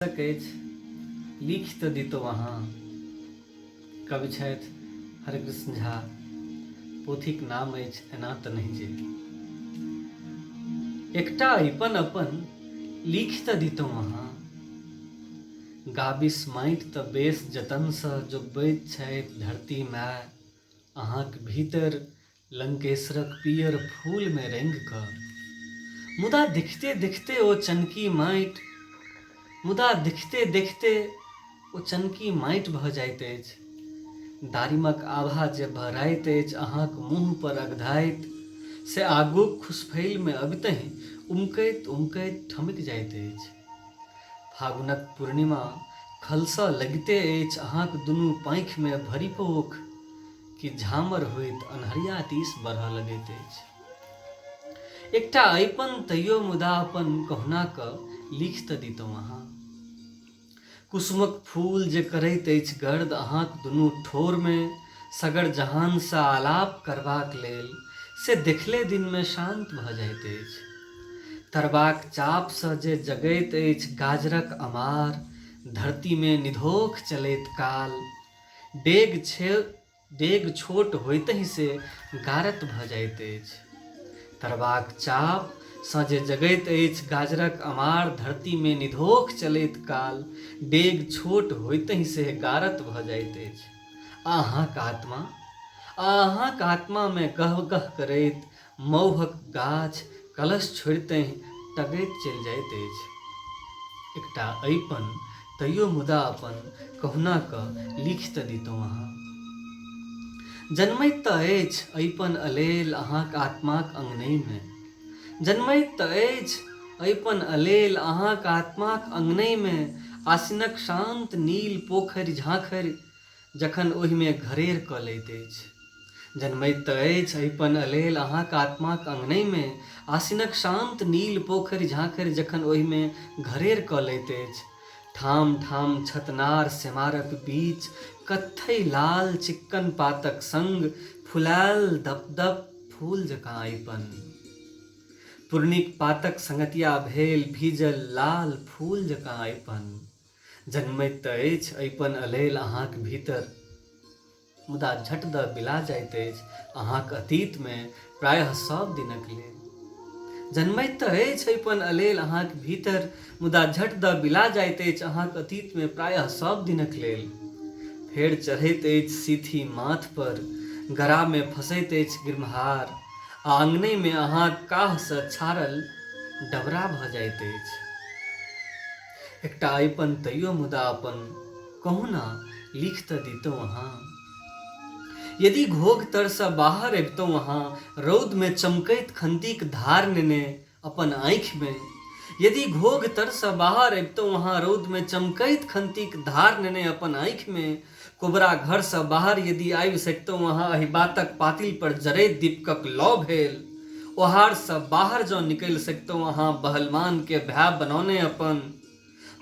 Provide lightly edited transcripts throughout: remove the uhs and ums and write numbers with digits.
लिख तऽ दितौ अहाँ। कवि छथि हरिकृष्ण झा। पोथीक नाम अछि एना तऽ नहि जे। एकटा अइपन अपन लिख तऽ दितौ अहाँ। गाबिस माटि तऽ बेस जतनसँ जोगबैत छथि धरती माय अहाँक भीतर लंकेश्वरक पियर फूलमे रंगि कऽ। मुदा देखते देखते ओ चनकी माटि भऽ जाइत अछि। दारिमक आभा जे भराइत अछि अहाँक मुँह पर अगधाइत, से आगूक खुसफैलमे अबितहि उमकैत उमकैत ठमकि जाइत अछि। फागुनक पूर्णिमा खलसँ लगिते अछि अहाँक दुनू पाँखिमे भरिपोख, कि झामर होइत अन्हरिया दिस बढ़य लगैत अछि। एकटा अइपन तैयो मुदा अपन कहुना कऽ लिख तऽ दितौ अहाँ। कुसुमक फूल जे करैत अछि गर्द अहाँक दुनू ठोरमे सगर जहानसँ आलाप करबाक लेल, से देखले दिनमे शान्त भऽ जाइत अछि। तरबाक चापसँ जे जगैत अछि गाजरक अमार धरतीमे निधोख चलैत काल, डेग छोट होइतहि से गारत भऽ जाइत अछि। तरबाक चापसँ जे जगैत अछि गाजरक अमार धरतीमे निधोख चलैत काल, डेग छोट होइतहि से गारत भऽ जाइत अछि। अहाँक आत्मामे गह गह करैत मौहक गाछ कलश छोड़ितहि टगैत चलि जाइत अछि। एकटा अइपन तैयो मुदा अपन कहुना कऽ लिख तऽ दितौ अहाँ। जन्मैत तऽ अछि अइपन अलेल अहाँक आत्माक अँगनहिमे। जन्मैत तऽ अछि अइपन अलेल अहाँक आत्माक अँगनहिमे, आसिनक शान्त नील पोखरि झाँखरि जखन ओहिमे घरेर कऽ लैत अछि। जन्मैत तऽ अछि अइपन अलेल अहाँक आत्माक अँगनहिमे, आसिनक शान्त नील पोखरि झाँखरि जखन ओहिमे घरेर कऽ लैत अछि। ठाम ठाम छतनार सेमारक बीच कत्थई लाल चिक्कन पातक संग फुलायल दपदप फूल जकाँ अइपन। पूर्णिक पातक संगतिया भेल भीजल लाल फूल जकाँ अइपन। जन्मैत तऽ अछि अइपन अलेल अहाँक भीतर, मुदा झट दऽ बिला जाइत अछि अहाँक अतीतमे प्रायः सब दिनक लेल। जन्मैत तऽ अछि अइपन अलेल अहाँक भीतर, मुदा झट दऽ बिला जाइत अछि अहाँक अतीतमे प्रायः सब दिनक लेल। फेर चढ़ैत अछि सीथी माथ पर, गरामे फँसैत अछि गिरम्हार, आ अँगनहिमे अहाँक काहसँ छाड़ल डबरा भऽ जाइत अछि। एकटा अइपन तैयो मुदा अपन कहुना लिख तऽ दितौ अहाँ। यदि घोघ तरसँ बाहर अबितौ अहाँ रौदमे चमकैत खंतीक धार नेने अपन आँखिमे, यदि घोघ तरसँ बाहर अबितौ अहाँ रौदमे चमकैत खंतीक धार नेने अपन आँखिमे, कोबरा घरसँ बाहर यदि आबि सकितौ अहाँ एहि बातक पातिल पर जरैत दीपकक लौ भेल, ओहारसँ बाहर जँ निकलि सकितौ अहाँ बहलमानके भाय बनौने अपन,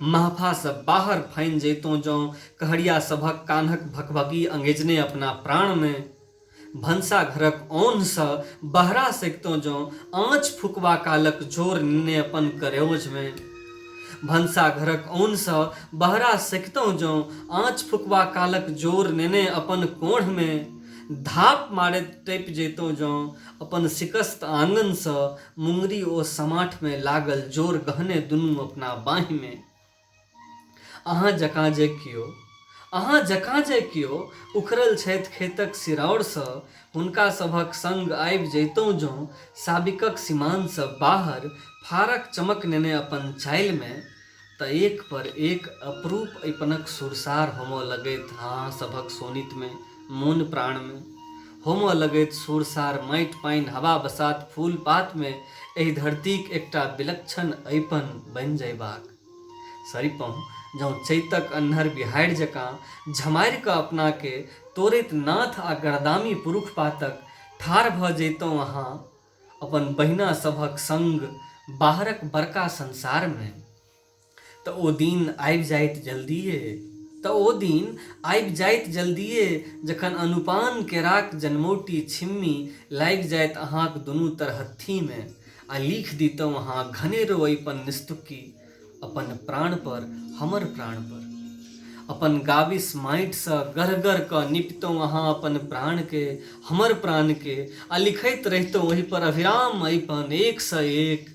महफासँ बाहर फाइन जैतौं जँ कहरिया सभक कान्हक भकभकी अंगेजने अपना प्राणमे, भनसाघरक औन्हसँ बहरा सकितौं जँ आँच फुकबा कालक जोर नेने अपन करेओजमे, भनसाघरक औन्हसँ बहरा सकितौं जँ आँच फुकबा कालक जोर नेने अपन कोढ़मे, धाप मारैत टपि जैतौं जँ अपन शिकस्त आँगनसँ मुंगरी ओ समाठमे लागल जोर गहने दुनू अपना बाँहिमे। अहाँ जकाँ जे कियो उखड़ल छथि खेतक सिरौरसँ, हुनका सभक संग आबि जैतौं जँ साबिकक सिमानसँ बाहर फारक चमक नेने अपन चालिमे, तऽ एक पर एक अपरूप अइपनक सुरसार होमय लगैत अहाँ सभक सोनितमे, मोन प्राणमे। होमय लगैत सुरसार माटि पानि हवा बसात फूल पातमे एहि धरतीक एकटा विलक्षण अइपन बनि जयबाक। सरिपहुँ जँ चैतक अन्हर बिहाड़ि जकाँ झमारि कऽ अपनाके तोड़ैत नाथ आ गरदामी पुरुष पातक ठाढ़ भऽ जैतौं अहाँ अपन बहिना सभक संग बाहरक बड़का संसारमे, तऽ ओ दिन आबि जाइत जल्दिए जखन अनुपान केराक जनमौटी छिम्मी लागि जाइत अहाँक दुनू तरहत्थीमे, आ लिख दितौं अहाँ घनेरो अइपन निस्तुक्ति अपन प्राण पर हमर प्राण पर। अपन गाबिस माटि सँ गढ़ क निपतौं अहाँ अपन प्राण के, हमर प्राण के, आ लिखैत रहितौं ओहि पर अविराम अइपन एक सँ एक।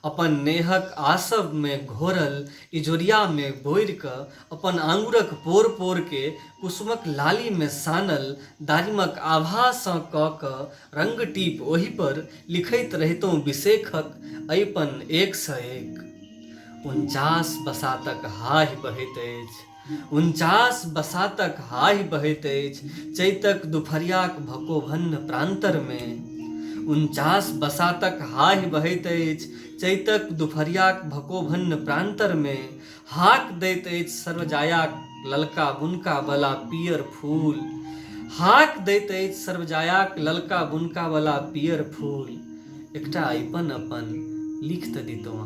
अपन नेहक आसव में घोरल इजोरिया में बोरि कऽ, अपन आंगुरक पोर पोर के कुसुमक लाली में सानल, दारिमक आभा सँ कऽ रंग टीप ओहि पर लिखैत रहितौं विषेखक अइपन एक सँ एक। 49 बसातक हाहि बहैत अछि, 49 बसातक हाहि बहैत अछि, चैतक दुपहरियाक भकोभन्न प्रांतर में। 49 बसातक हाहि बहैत अछि, चैतक दुपहरियाक भकोभन्न प्रांतर में। हाक दैत अछि सर्वजायाक ललका बुनका वला पियर फूल, हाक दैत अछि सर्वजायाक ललका बुनका वला पियर फूल। एकटा अइपन अपन लिख त दितौं